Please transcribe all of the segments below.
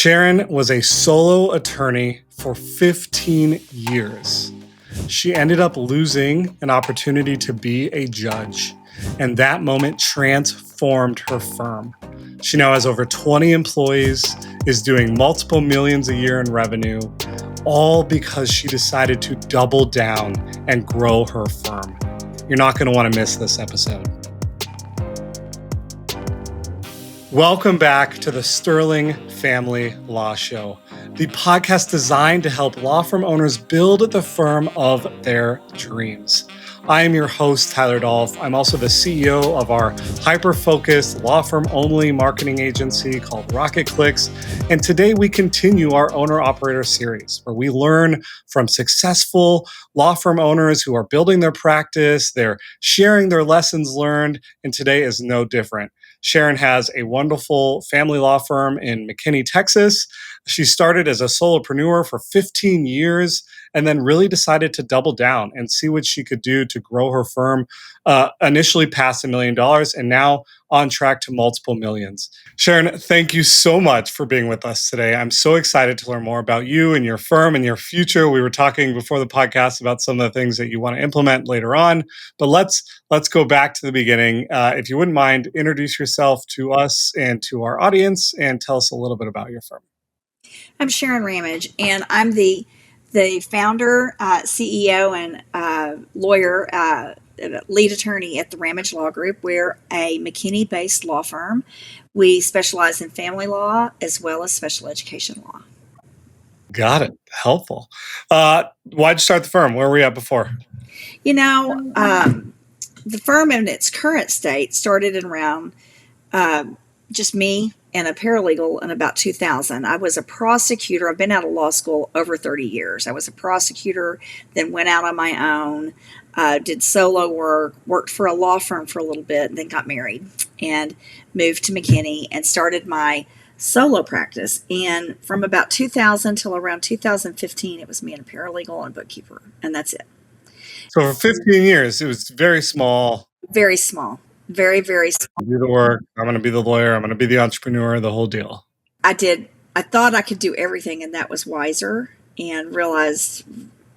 Sharon was a solo attorney for 15 years. She ended up losing an opportunity to be a judge, and that moment transformed her firm. She now has over 20 employees, is doing multiple millions a year in revenue, all because she decided to double down and grow her firm. You're not going to want to miss this episode. Welcome back to the Sterling Family Law Show, the podcast designed to help law firm owners build the firm of their dreams. I am your host, Tyler Dolph. I'm also the CEO of our hyper-focused law firm-only marketing agency called Rocket Clicks. And today we continue our owner-operator series where we learn from successful law firm owners who are building their practice, they're sharing their lessons learned, and today is no different. Sharon has a wonderful family law firm in McKinney, Texas. She started as a solopreneur for 15 years and then really decided to double down and see what she could do to grow her firm, initially past $1 million and now on track to multiple millions. Sharon, thank you so much for being with us today. I'm so excited to learn more about you and your firm and your future. We were talking before the podcast about some of the things that you want to implement later on, but let's go back to the beginning. If you wouldn't mind, introduce yourself to us and to our audience and tell us a little bit about your firm. I'm Sharon Ramage, and I'm the founder, CEO, and lawyer, lead attorney at the Ramage Law Group. We're a McKinney-based law firm. We specialize in family law as well as special education law. Got it. Helpful. Why'd you start the firm? Where were we at before? The firm in its current state started in around just me and a paralegal in about 2000. I was a prosecutor. I've been out of law school over 30 years. I was a prosecutor, then went out on my own, did solo work, worked for a law firm for a little bit, and then got married and moved to McKinney and started my solo practice. And from about 2000 till around 2015, it was me and a paralegal and bookkeeper, and that's it. So for 15 years, it was very small. Very small. Very, very small. Do the work. I'm going to be the lawyer. I'm going to be the entrepreneur, the whole deal. I thought I could do everything, and that was wiser, and realized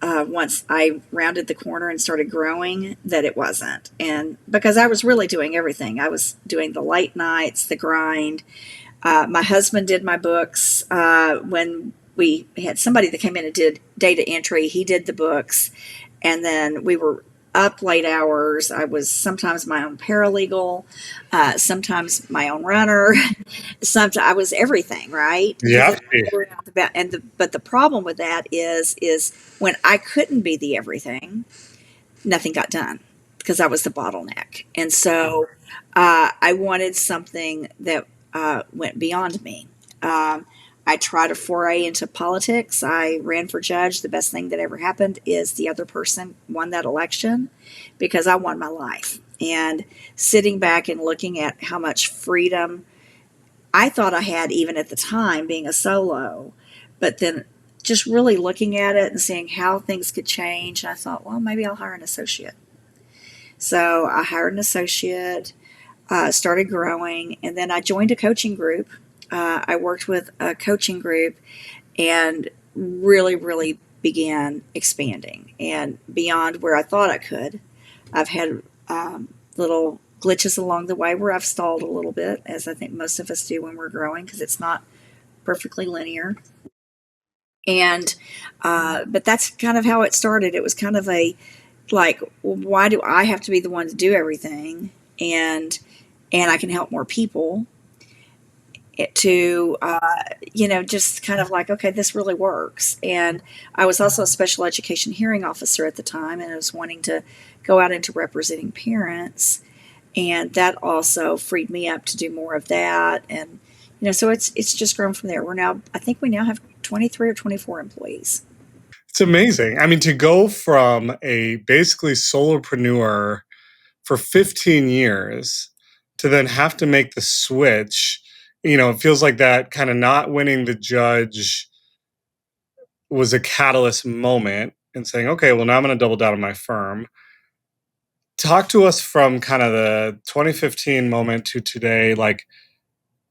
once I rounded the corner and started growing that it wasn't. And because I was really doing everything. I was doing the late nights, the grind. My husband did my books. When we had somebody that came in and did data entry, he did the books. And then we were up late hours. I was sometimes my own paralegal, sometimes my own runner. Sometimes I was everything, right? Yeah. But the problem with that is when I couldn't be the everything, nothing got done because I was the bottleneck. And so I wanted something that went beyond me. I tried to foray into politics. I ran for judge. The best thing that ever happened is the other person won that election because I won my life. And sitting back and looking at how much freedom I thought I had even at the time being a solo, but then just really looking at it and seeing how things could change, I thought, well, maybe I'll hire an associate. So I hired an associate, started growing, and then I joined a coaching group. I worked with a coaching group and really, really began expanding and beyond where I thought I could. I've had little glitches along the way where I've stalled a little bit, as I think most of us do when we're growing, because it's not perfectly linear. And but that's kind of how it started. It was kind of why do I have to be the one to do everything? And I can help more people. To just kind of like, okay, this really works. And I was also a special education hearing officer at the time, and I was wanting to go out into representing parents, and that also freed me up to do more of that. And so it's just grown from there. I think we now have 23 or 24 employees. It's amazing. I mean, to go from a basically solopreneur for 15 years to then have to make the switch. It feels like that kind of not winning the judge was a catalyst moment and saying, okay, well, now I'm going to double down on my firm. Talk to us from kind of the 2015 moment to today. Like,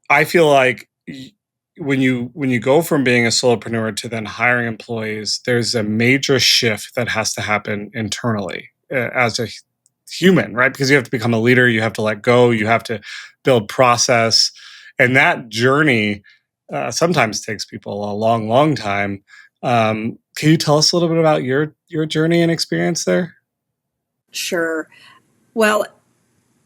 I feel like when you go from being a solopreneur to then hiring employees, there's a major shift that has to happen internally as a human, right? Because you have to become a leader, you have to let go, you have to build process, and that journey sometimes takes people a long, long time. Can you tell us a little bit about your journey and experience there? Sure. Well,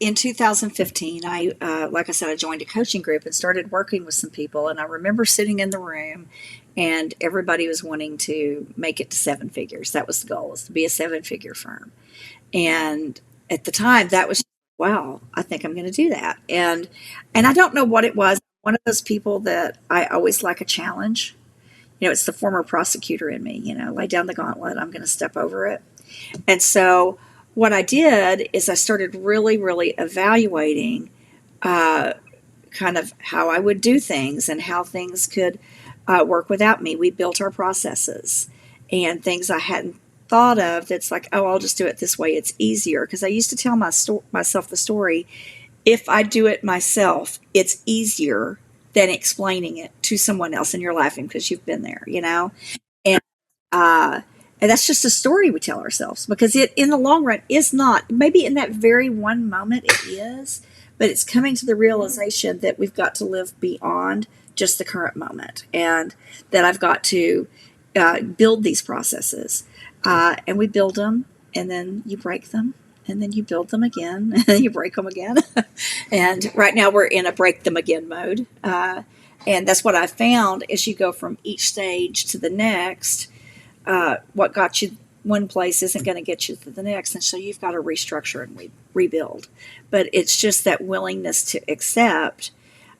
in 2015, like I said, I joined a coaching group and started working with some people. And I remember sitting in the room, and everybody was wanting to make it to seven figures. That was the goal, was to be a seven-figure firm. And at the time, that was, wow, I think I'm going to do that. And I don't know what it was. One of those people that I always like a challenge. It's the former prosecutor in me. Lay down the gauntlet. I'm going to step over it. And so what I did is I started really, really evaluating uh, kind of how I would do things and how things could work without me. We built our processes and things I hadn't thought of. That's like, oh, I'll just do it this way. It's easier. Because I used to tell myself the story, if I do it myself, it's easier than explaining it to someone else. And you're laughing because you've been there. And uh, and that's just a story we tell ourselves, because it, in the long run, is not. Maybe in that very one moment it is, but it's coming to the realization that we've got to live beyond just the current moment, and that I've got to build these processes. And we build them, and then you break them, and then you build them again, and then you break them again. And right now we're in a break them again mode. And that's what I found as you go from each stage to the next. What got you one place isn't going to get you to the next. And so you've got to restructure and rebuild. But it's just that willingness to accept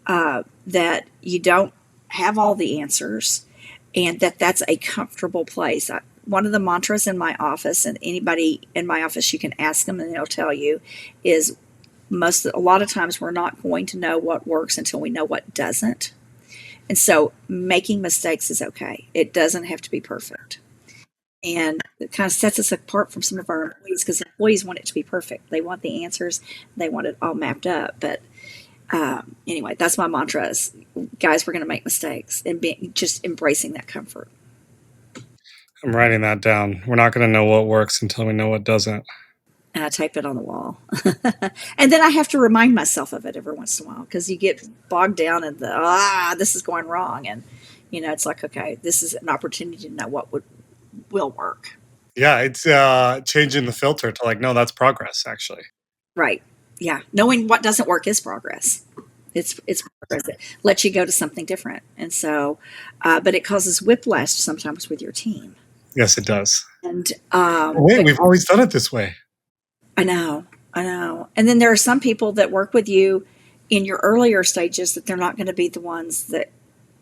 that you don't have all the answers, and that that's a comfortable place. One of the mantras in my office, and anybody in my office, you can ask them and they'll tell you, is a lot of times we're not going to know what works until we know what doesn't. And so making mistakes is okay. It doesn't have to be perfect. And it kind of sets us apart from some of our employees, because employees want it to be perfect. They want the answers, they want it all mapped up. But anyway, that's my mantra is, guys, we're going to make mistakes, and just embracing that comfort. I'm writing that down. We're not going to know what works until we know what doesn't. And I tape it on the wall. And then I have to remind myself of it every once in a while, because you get bogged down in this is going wrong. And, it's like, okay, this is an opportunity to know what will work. Yeah, it's changing the filter to like, no, that's progress, actually. Right. Yeah. Knowing what doesn't work is progress. It's progress. It lets you go to something different. And so, but it causes whiplash sometimes with your team. Yes, it does. And Wait, we've always done it this way. I know. And then there are some people that work with you in your earlier stages that they're not going to be the ones that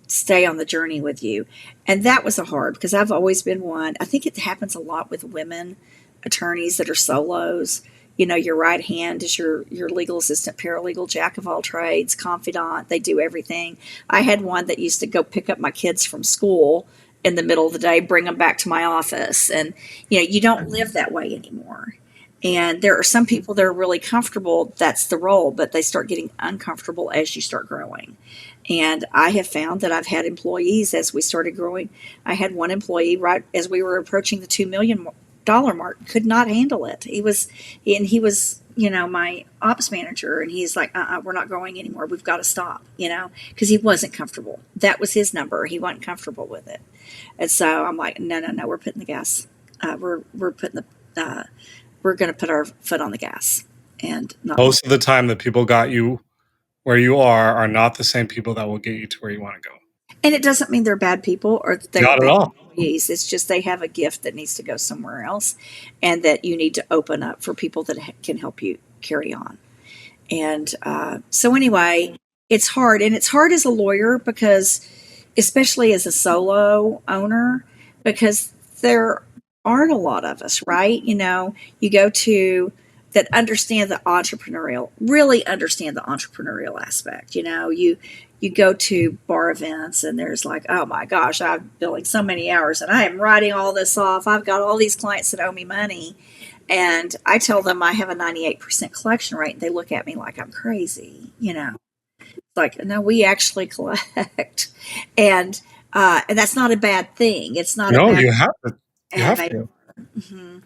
stay on the journey with you. And that was hard, because I've always been one. I think it happens a lot with women attorneys that are solos. Your right hand is your legal assistant, paralegal, jack of all trades, confidant. They do everything. I had one that used to go pick up my kids from school in the middle of the day, bring them back to my office. And, you don't live that way anymore. And there are some people that are really comfortable, that's the role, but they start getting uncomfortable as you start growing. And I have found that I've had employees, as we started growing, I had one employee right as we were approaching the $2 million mark, could not handle it. He was my ops manager, and he's like, we're not growing anymore. We've got to stop, because he wasn't comfortable. That was his number. He wasn't comfortable with it. And so I'm like, no, we're putting the gas. We're going to put our foot on the gas. And most of the time, the people got you where you are not the same people that will get you to where you want to go. And it doesn't mean they're bad people or they're not at all. Employees. It's just they have a gift that needs to go somewhere else, and that you need to open up for people that can help you carry on. And so anyway, it's hard. And it's hard as a lawyer, because, especially as a solo owner, because there aren't a lot of us, right? You go to that understand the really understand the entrepreneurial aspect. You go to bar events, and there's like, oh my gosh, I'm billing so many hours and I am writing all this off. I've got all these clients that owe me money. And I tell them I have a 98% collection rate. And they look at me like I'm crazy, Like, no, we actually collect, and and that's not a bad thing. It's not a No, bad you have to. You have have a to. mhm.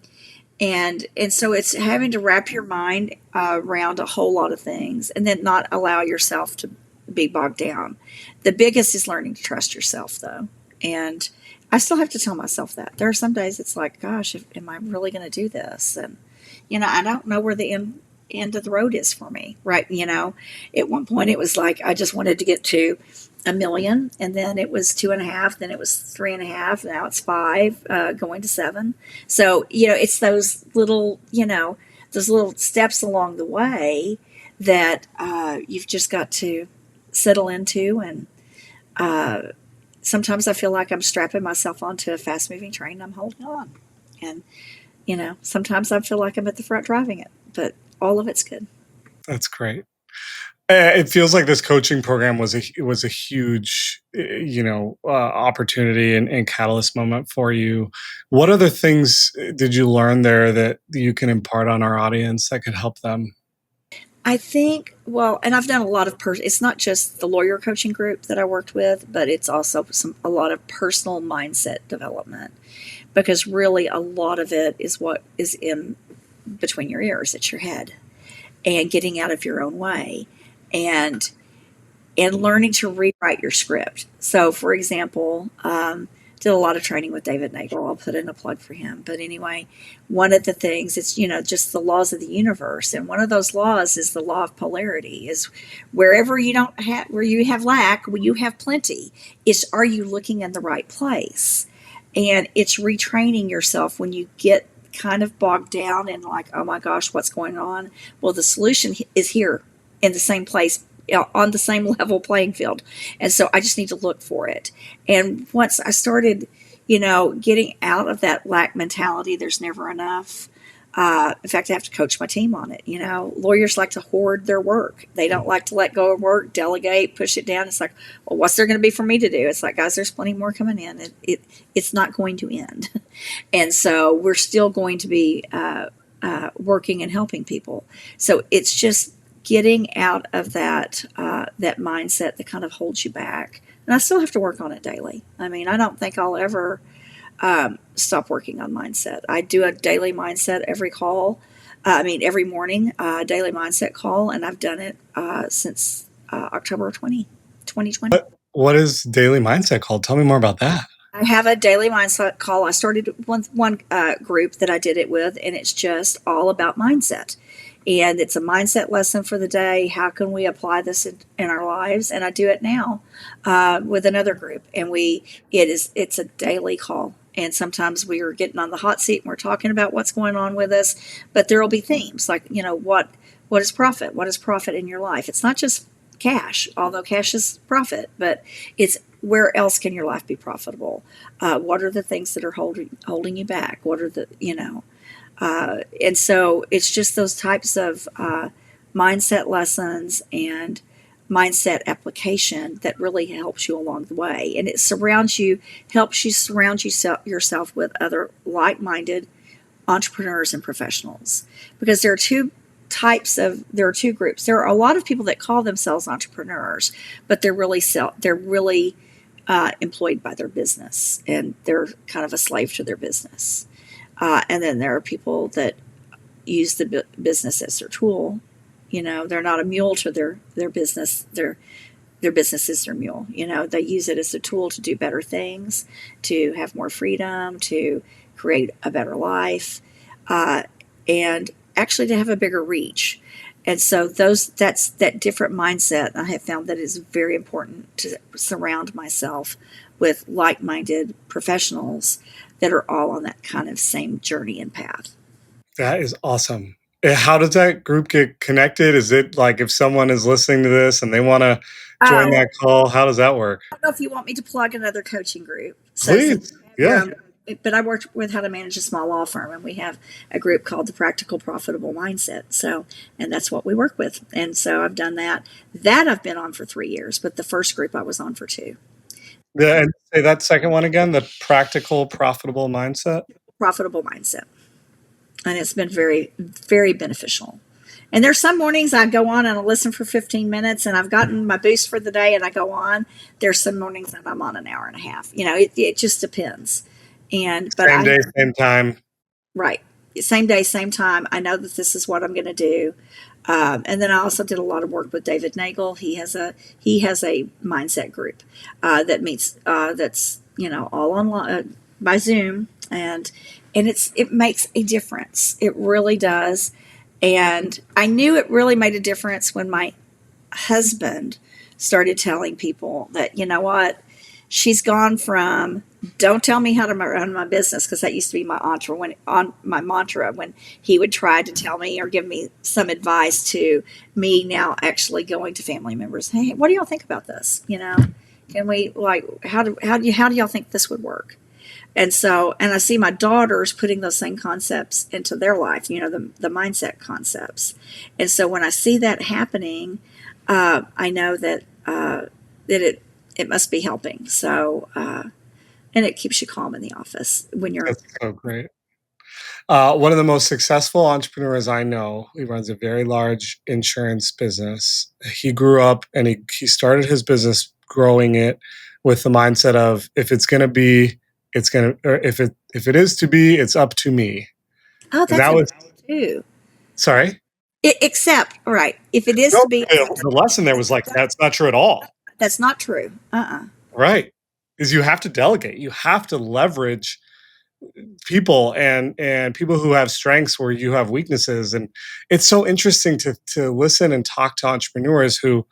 And so it's having to wrap your mind around a whole lot of things, and then not allow yourself to be bogged down. The biggest is learning to trust yourself, though, and I still have to tell myself that there are some days it's like, gosh, am I really going to do this? And I don't know where the end of the road is for me, right? At one point it was like I just wanted to get to 1 million, and then it was 2.5, then it was 3.5, now it's 5, going to 7. So it's those little steps along the way that you've just got to settle into. And sometimes I feel like I'm strapping myself onto a fast moving train, I'm holding on. And sometimes I feel like I'm at the front driving it, but all of it's good. That's great. It feels like this coaching program was a huge, opportunity and catalyst moment for you. What other things did you learn there that you can impart on our audience that could help them? I think, well, and I've done a lot of it's not just the lawyer coaching group that I worked with, but it's also a lot of personal mindset development, because really a lot of it is what is in between your ears. It's your head, and getting out of your own way, and learning to rewrite your script. So, for example, did a lot of training with David Nagel. I'll put in a plug for him. But anyway, one of the things, it's just the laws of the universe, and one of those laws is the law of polarity. Is where you have lack, where you have plenty. Is, are you looking in the right place? And it's retraining yourself when you get kind of bogged down and like, oh my gosh, what's going on? Well, the solution is here in the same place, on the same level playing field. And so I just need to look for it. And once I started, getting out of that lack mentality, there's never enough. In fact, I have to coach my team on it. Lawyers like to hoard their work. They don't like to let go of work, delegate, push it down. It's like, well, what's there going to be for me to do? It's like, guys, there's plenty more coming in. It's not going to end. And so we're still going to be working and helping people. So it's just getting out of that mindset that kind of holds you back. And I still have to work on it daily. I mean, I don't think I'll ever stop working on mindset. I do a daily mindset every morning, daily mindset call, and I've done it since October 2020. What is daily mindset called? Tell me more about that. I have a daily mindset call. I started one group that I did it with, and it's just all about mindset. And it's a mindset lesson for the day. How can we apply this in our lives? And I do it now with another group, and it's a daily call. And sometimes we are getting on the hot seat and we're talking about what's going on with us, but there will be themes like, what is profit? What is profit in your life? It's not just cash, although cash is profit, but it's where else can your life be profitable? What are the things that are holding you back? What are and so it's just those types of mindset lessons and mindset application that really helps you along the way. And it helps you surround yourself with other like-minded entrepreneurs and professionals. Because there are two groups. There are a lot of people that call themselves entrepreneurs, but they're really employed by their business, and they're kind of a slave to their business. And then there are people that use the business as their tool. They're not a mule to their business. Their business is their mule. They use it as a tool to do better things, to have more freedom, to create a better life, and actually to have a bigger reach. And so that's that different mindset. I have found that it's very important to surround myself with like-minded professionals that are all on that kind of same journey and path. That is awesome. How does that group get connected? Is it like if someone is listening to this and they want to join Well, that call, how does that work? I don't know if you want me to plug another coaching group. So since Please. you have your Yeah. own, but I worked with How to Manage a Small Law Firm, and we have a group called the Practical Profitable Mindset. So, and that's what we work with. And so I've done that. That I've been on for 3 years, but the first group I was on for 2. Yeah. And say that second one again, the practical, profitable mindset. Profitable Mindset. And it's been very, very beneficial. And there's some mornings I go on and I listen for 15 minutes and I've gotten my boost for the day and I go on. There's some mornings that I'm on an hour and a half. It just depends. But Same day, same time. right. Same day, same time. I know that this is what I'm going to do. And then I also did a lot of work with David Nagel. He has a mindset group that meets that's all online by Zoom, and it makes a difference. It really does. And I knew it really made a difference when my husband started telling people that, you know what, she's gone from don't tell me how to run my business, because that used to be my mantra when he would try to tell me or give me some advice, to me now actually going to family members, hey, what do y'all think about this? Can we, like, how do y'all think this would work? And I see my daughters putting those same concepts into their life, the mindset concepts. And so when I see that happening, I know that it must be helping. So, and it keeps you calm in the office when you're. That's so great. One of the most successful entrepreneurs I know, he runs a very large insurance business. He grew up and he started his business growing it with the mindset of, if it's going to be, it's going to, or if it is to be, it's up to me. Oh, And that's that a was, too. sorry. Except, all right, if it is No, to be, the lesson there was like, that's not true at all. that's not true. Right. Is you have to delegate. You have to leverage people and people who have strengths where you have weaknesses. And it's so interesting to listen and talk to entrepreneurs who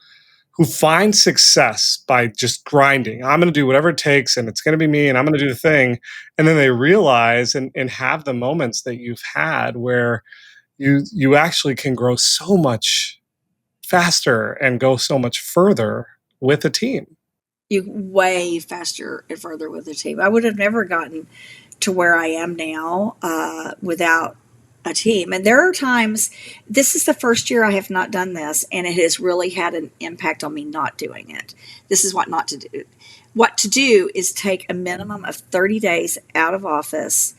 find success by just grinding. I'm going to do whatever it takes and it's going to be me and I'm going to do the thing. And then they realize and have the moments that you've had where you actually can grow so much faster and go so much further with a team. You way faster and further with the team. I would have never gotten to where I am now without a team. And there are times, this is the first year I have not done this, and it has really had an impact on me not doing it. This is what not to do. What to do is take a minimum of 30 days out of office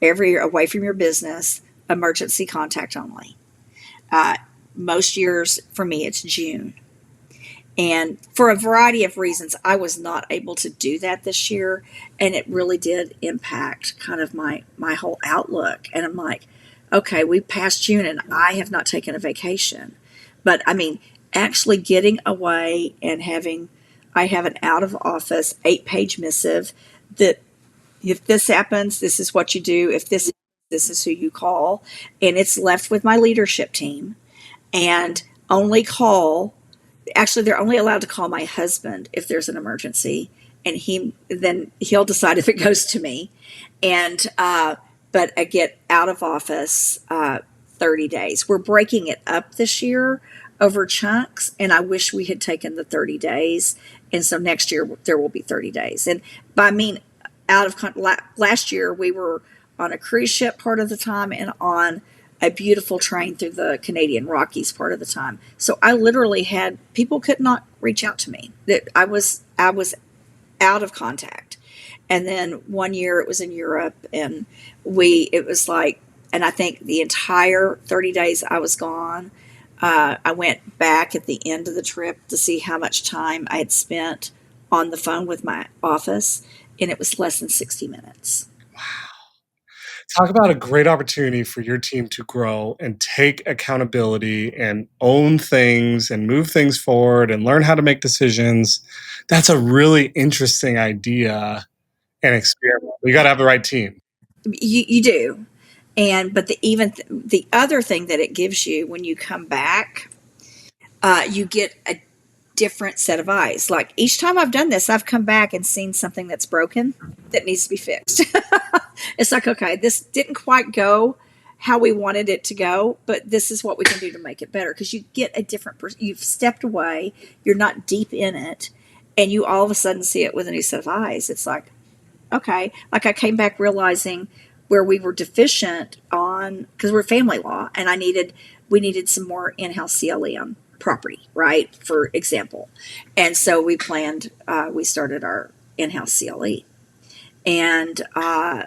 every year, away from your business, emergency contact only. Uh, Most years for me, it's June. And for a variety of reasons, I was not able to do that this year. And it really did impact kind of my whole outlook. And I'm like, okay, we passed June and I have not taken a vacation. But I mean, actually getting away and I have an out of office 8-page missive that if this happens, this is what you do. If this is who you call. And it's left with my leadership team, and only call. Actually, they're only allowed to call my husband if there's an emergency, and he'll decide if it goes to me. And but I get out of office 30 days. We're breaking it up this year over chunks, and I wish we had taken the 30 days. And so next year there will be 30 days. And by I mean last year we were on a cruise ship part of the time and on a beautiful train through the Canadian Rockies part of the time. So I literally had people could not reach out to me. That I was out of contact. And then one year it was in Europe, and it was like, and I think the entire 30 days I was gone. I went back at the end of the trip to see how much time I had spent on the phone with my office, and it was less than 60 minutes. Talk about a great opportunity for your team to grow and take accountability and own things and move things forward and learn how to make decisions. That's a really interesting idea and experiment. We got to have the right team. You do. But the other thing that it gives you when you come back, you get a different set of eyes. Like each time I've done this, I've come back and seen something that's broken that needs to be fixed. It's like, okay, this didn't quite go how we wanted it to go, but this is what we can do to make it better. Because you get a different person. You've stepped away. You're not deep in it, and you all of a sudden see it with a new set of eyes. It's like, okay, like I came back realizing where we were deficient on, because we're family law, and we needed some more in-house CLE on property, right? For example. And so we started our in-house CLE. And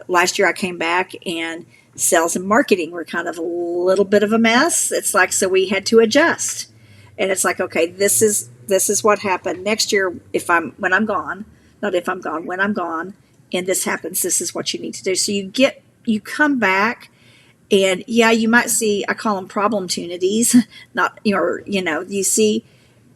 last year I came back and Sales and marketing were kind of a little bit of a mess. It's like, so we had to adjust. And it's like, okay, this is what happened next year. When I'm gone, not if I'm gone, when I'm gone, and this happens, this is what you need to do. So you come back, and yeah, you might see, I call them problem opportunities, not, you see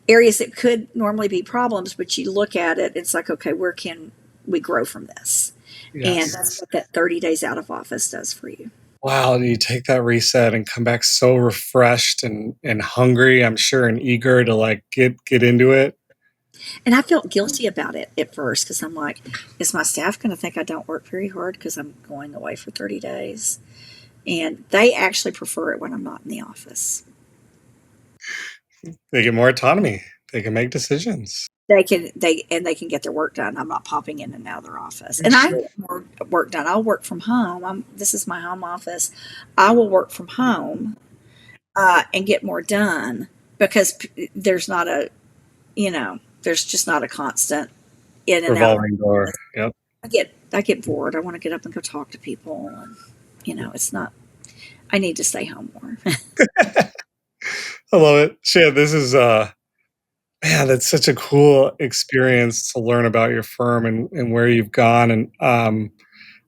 areas that could normally be problems, but you look at it, it's like, okay, where can we grow from this? Yes. And that's what that 30 days out of office does for you. Wow, you take that reset and come back so refreshed and hungry, I'm sure, and eager to like get into it. And I felt guilty about it at first, because I'm like, is my staff going to think I don't work very hard because I'm going away for 30 days? And they actually prefer it when I'm not in the office. They get more autonomy. They can make decisions. They can get their work done. I'm not popping in and out of their office, and I get more work done. I'll work from home. This is my home office. I will work from home and get more done, because there's not there's just not a constant in and revolving door. Yep. I get bored. I want to get up and go talk to people, and it's not. I need to stay home more. I love it, Shan. This is man, that's such a cool experience to learn about your firm and where you've gone. And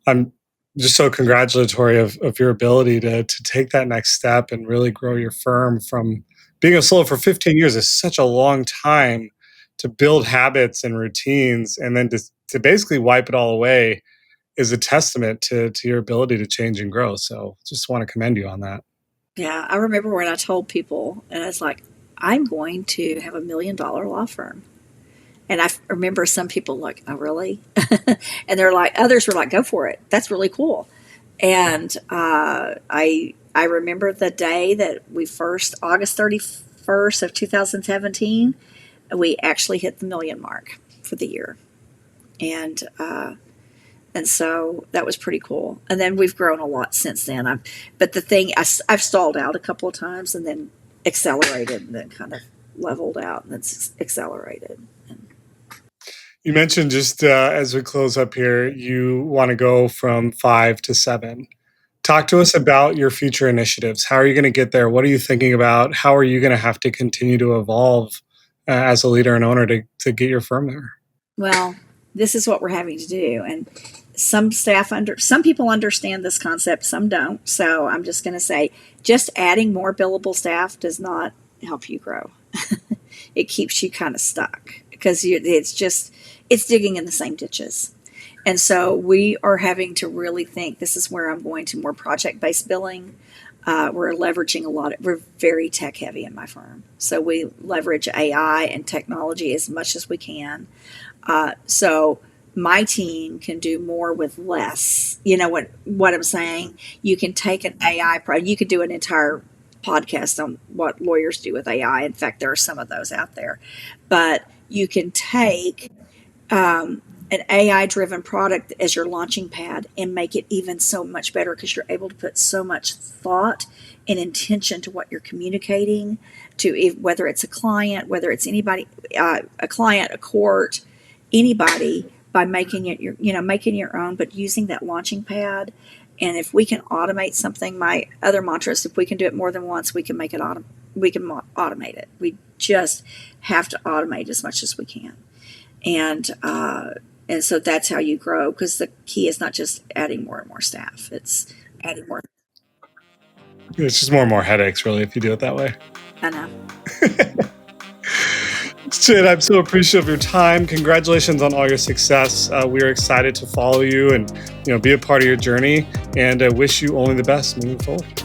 I'm just so congratulatory of your ability to take that next step and really grow your firm from being a solo for 15 years is such a long time to build habits and routines, and then to basically wipe it all away is a testament to your ability to change and grow. So just want to commend you on that. Yeah, I remember when I told people, and I was like, I'm going to have $1 million law firm. And I remember some people like, oh, really? And they're like, others were like, go for it. That's really cool. And I remember the day that August 31st of 2017, we actually hit the million mark for the year. And so that was pretty cool. And then we've grown a lot since then. But the thing, I've stalled out a couple of times and then accelerated, and then kind of leveled out and then accelerated. You mentioned just as we close up here, you want to go from 5 to 7. Talk to us about your future initiatives. How are you going to get there? What are you thinking about? How are you going to have to continue to evolve as a leader and owner to get your firm there? Well, this is what we're having to do. And some people understand this concept, some don't. So I'm just going to say, just adding more billable staff does not help you grow. It keeps you kind of stuck, because it's digging in the same ditches. And so we are having to really think, this is where I'm going to more project-based billing. We're leveraging we're very tech heavy in my firm. So we leverage AI and technology as much as we can. So my team can do more with less. You know what I'm saying? You can take an AI you could do an entire podcast on what lawyers do with AI. In fact, there are some of those out there. But you can take an AI-driven product as your launching pad and make it even so much better, because you're able to put so much thought and intention to what you're communicating to, whether it's a client, whether it's anybody, a client, a court, anybody, by making it making your own, but using that launching pad. And if we can automate something, my other mantra is, if we can do it more than once, we can make it automate it. We just have to automate as much as we can. And so that's how you grow, because the key is not just adding more and more staff. It's adding more. It's just more and more headaches, really, if you do it that way. I know. Sid, I'm so appreciative of your time. Congratulations on all your success. We are excited to follow you and be a part of your journey, and I wish you only the best moving forward.